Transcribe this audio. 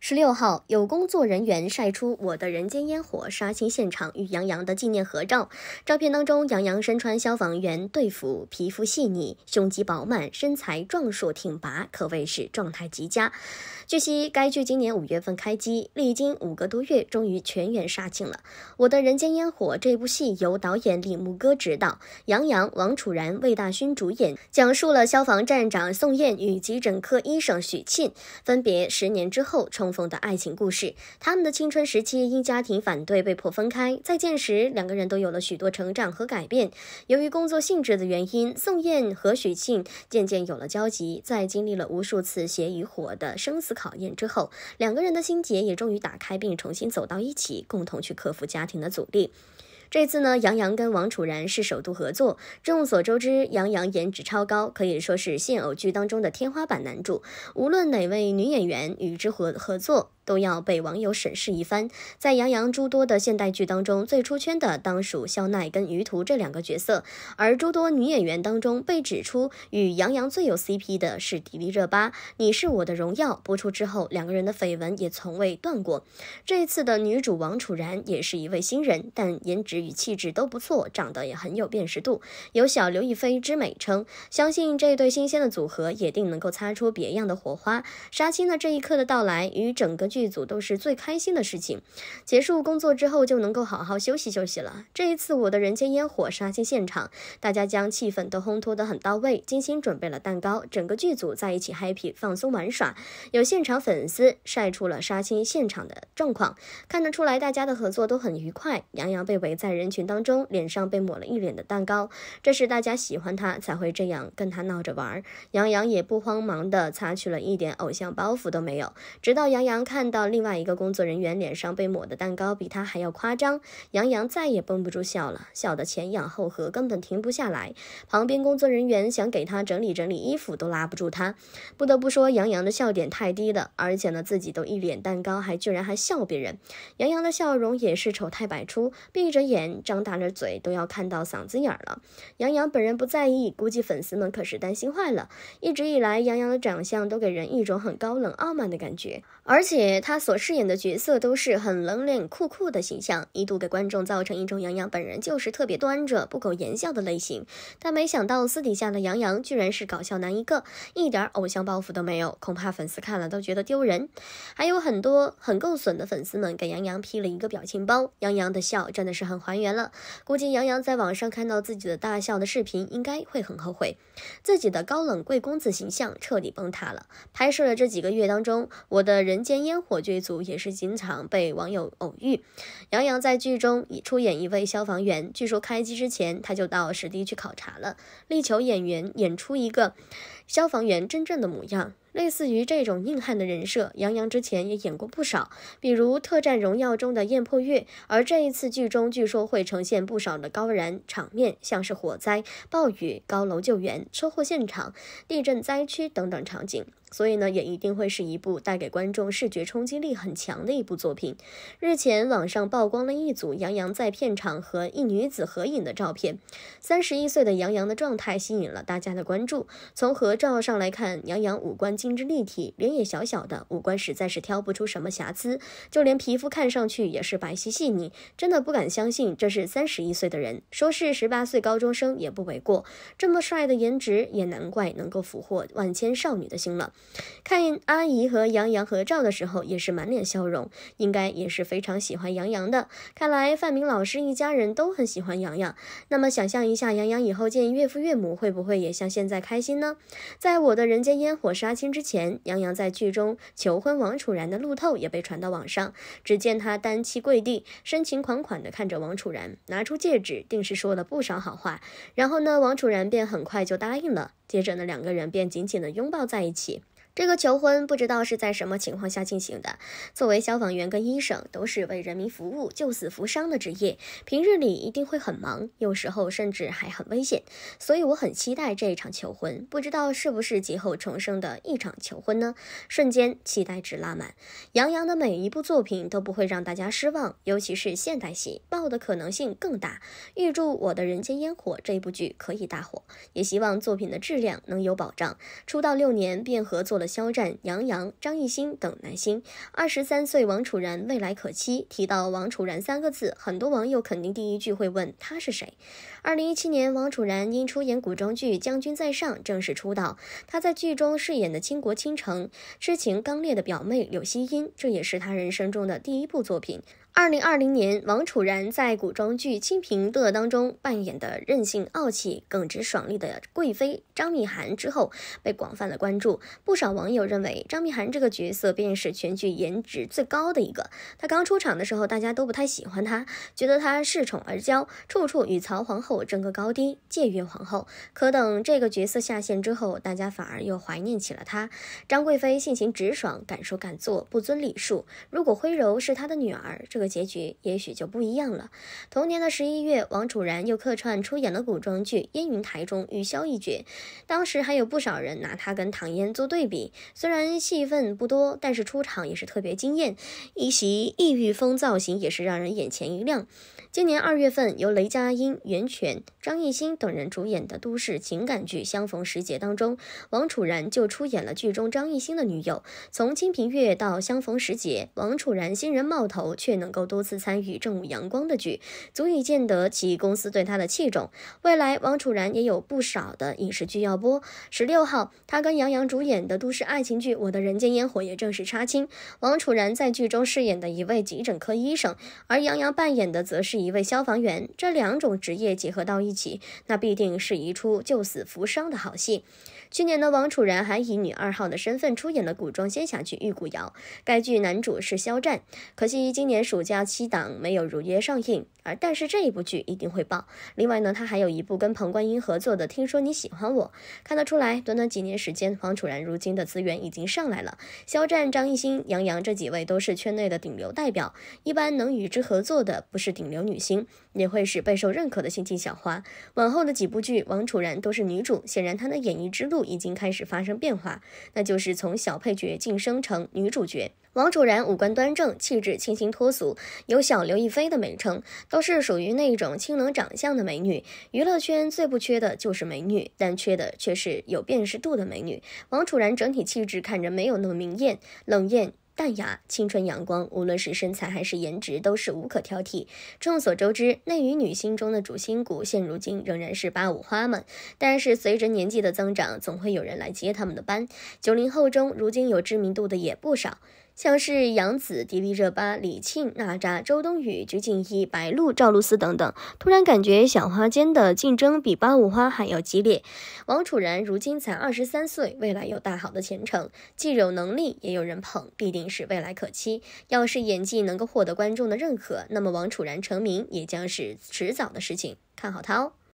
16号，有工作人员晒出我的人间烟火杀青现场与杨洋的纪念合照。照片当中，杨洋身穿消防员队服，皮肤细腻，胸肌饱满，身材壮硕挺拔，可谓是状态极佳。据悉，该剧今年5月份开机，历经5个多月，终于全员杀青了。我的人间烟火这部戏由导演李牧歌执导，杨洋、王楚然、魏大勋主演，讲述了消防站长宋燕与急诊科医生许沁分别10年之后重逢的爱情故事。他们的青春时期因家庭反对被迫分开，再见时两个人都有了许多成长和改变。由于工作性质的原因，宋燕和许沁渐渐有了交集，在经历了无数次血与火的生死考验之后，两个人的心结也终于打开，并重新走到一起，共同去克服家庭的阻力。这次呢，杨洋跟王楚然是首度合作。众所周知，杨洋颜值超高，可以说是现偶剧当中的天花板男主。无论哪位女演员与之合作，都要被网友审视一番。在杨洋诸多的现代剧当中，最出圈的当属肖奈跟于途这2个角色，而诸多女演员当中被指出与杨洋最有 CP 的是迪丽热巴。你是我的荣耀播出之后，两个人的绯闻也从未断过。这一次的女主王楚然也是一位新人，但颜值与气质都不错，长得也很有辨识度，有小刘亦菲之美称。相信这对新鲜的组合也定能够擦出别样的火花。杀青的这一刻的到来，与整个剧组都是最开心的事情。结束工作之后就能够好好休息休息了。这一次我的人间烟火杀青现场，大家将气氛都烘托得很到位，精心准备了蛋糕，整个剧组在一起 happy 放松玩耍。有现场粉丝晒出了杀青现场的状况，看得出来大家的合作都很愉快。杨洋被围在人群当中，脸上被抹了一脸的蛋糕，这是大家喜欢他才会这样跟他闹着玩。杨洋也不慌忙的擦去了一点偶像包袱都没有，直到杨洋看到另外一个工作人员脸上被抹的蛋糕比他还要夸张，杨洋再也绷不住笑了，笑得前仰后合，根本停不下来。旁边工作人员想给他整理整理衣服都拉不住他。不得不说，杨洋的笑点太低了，而且呢自己都一脸蛋糕，居然还笑别人。杨洋的笑容也是丑态百出，闭着眼张大着嘴都要看到嗓子眼了。杨洋本人不在意，估计粉丝们可是担心坏了。一直以来，杨洋的长相都给人一种很高冷傲慢的感觉，而且他所饰演的角色都是很冷脸酷酷的形象，一度给观众造成一种杨洋本人就是特别端着不苟言笑的类型。但没想到私底下的杨洋居然是搞笑男一个，一点偶像包袱都没有，恐怕粉丝看了都觉得丢人。还有很多很够损的粉丝们给杨洋 P 了一个表情包，杨洋的笑真的是很还原了。估计杨洋在网上看到自己的大笑的视频，应该会很后悔，自己的高冷贵公子形象彻底崩塌了。拍摄了这几个月当中，我的人间烟火剧组也是经常被网友偶遇。杨洋在剧中出演一位消防员，据说开机之前他就到实地去考察了，力求演员演出一个消防员真正的模样。类似于这种硬汉的人设，杨洋之前也演过不少，比如《特战荣耀》中的燕破月，而这一次剧中据说会呈现不少的高燃场面，像是火灾、暴雨、高楼救援、车祸现场、地震灾区等等场景。所以呢，也一定会是一部带给观众视觉冲击力很强的一部作品。日前网上曝光了一组杨洋在片场和一女子合影的照片，31岁的杨洋的状态吸引了大家的关注。从合照上来看，杨洋五官精致立体，脸也小小的，五官实在是挑不出什么瑕疵，就连皮肤看上去也是白皙细腻，真的不敢相信这是31岁的人，说是18岁高中生也不为过。这么帅的颜值，也难怪能够俘获万千少女的心了。看阿姨和杨洋合照的时候也是满脸笑容，应该也是非常喜欢杨洋的。看来范明老师一家人都很喜欢杨洋。那么想象一下，杨洋以后见岳父岳母会不会也像现在开心呢？在我的人间烟火杀青之前，杨洋在剧中求婚王楚然的路透也被传到网上。只见他单膝跪地，深情款款地看着王楚然，拿出戒指，定是说了不少好话。然后呢，王楚然便很快就答应了，接着呢，两个人便紧紧地拥抱在一起。这个求婚不知道是在什么情况下进行的。作为消防员跟医生，都是为人民服务、救死扶伤的职业，平日里一定会很忙，有时候甚至还很危险。所以我很期待这一场求婚，不知道是不是劫后重生的一场求婚呢？瞬间期待值拉满。杨洋的每一部作品都不会让大家失望，尤其是现代戏，爆的可能性更大。预祝我的人间烟火这部剧可以大火，也希望作品的质量能有保障。出道6年便合作了了肖战、杨洋、张艺兴等男星。23岁王楚然未来可期，提到王楚然3个字，很多网友肯定第一句会问他是谁。2017年，王楚然因出演古装剧《将军在上》正式出道。他在剧中饰演的倾国倾城、痴情刚烈的表妹柳熙音，这也是他人生中的第一部作品。2020年，王楚然在古装剧《清平乐》当中扮演的任性傲气、耿直爽利的贵妃张密涵之后，被广泛的关注。不少网友认为，张密涵这个角色便是全剧颜值最高的一个。他刚出场的时候，大家都不太喜欢他，觉得他恃宠而骄，处处与曹皇后争个高低，僭越皇后。可等这个角色下线之后，大家反而又怀念起了他。张贵妃性情直爽，敢说敢做，不遵礼数。如果徽柔是他的女儿，这个结局也许就不一样了。同年的11月，王楚然又客串出演了古装剧《燕云台》中玉箫一角，当时还有不少人拿他跟唐嫣做对比。虽然戏份不多，但是出场也是特别惊艳，一袭异域风造型也是让人眼前一亮。今年2月份，由雷佳音、袁泉、张艺兴等人主演的都市情感剧《相逢时节》当中，王楚然就出演了剧中张艺兴的女友。从《清平乐》到《相逢时节》，王楚然新人冒头，却能够多次参与正午阳光的剧，足以见得其公司对他的器重。未来王楚然也有不少的影视剧要播。16号，他跟杨洋主演的都市爱情剧《我的人间烟火》也正式杀青。王楚然在剧中饰演的一位急诊科医生，而杨洋扮演的则是一位消防员。这两种职业结合到一起，那必定是一出救死扶伤的好戏。去年的王楚然还以女2号的身份出演了古装仙侠剧《玉骨遥》，该剧男主是肖战。可惜今年暑假期档没有如约上映，但是这一部剧一定会爆。另外呢，他还有一部跟彭冠英合作的《听说你喜欢我》。看得出来，短短几年时间，王楚然如今的资源已经上来了。肖战、张艺兴、杨洋这几位都是圈内的顶流代表，一般能与之合作的不是顶流女星，也会是备受认可的新晋小花。往后的几部剧，王楚然都是女主，显然她的演艺之路已经开始发生变化，那就是从小配角晋升成女主角。王楚然五官端正，气质清新脱俗，有小刘亦菲的美称，都是属于那种清冷长相的美女。娱乐圈最不缺的就是美女，但缺的却是有辨识度的美女。王楚然整体气质看着没有那么明艳、冷艳、淡雅、青春阳光，无论是身材还是颜值都是无可挑剔。众所周知，内娱女星中的主心骨现如今仍然是85花们，但是随着年纪的增长，总会有人来接他们的班。90后中如今有知名度的也不少，像是杨紫、迪丽热巴、李沁、娜扎、周冬雨、鞠婧祎、白鹿、赵露思等等。突然感觉小花间的竞争比85花还要激烈。王楚然如今才23岁，未来有大好的前程，既有能力也有人捧，必定是未来可期。要是演技能够获得观众的认可，那么王楚然成名也将是迟早的事情。看好他哦。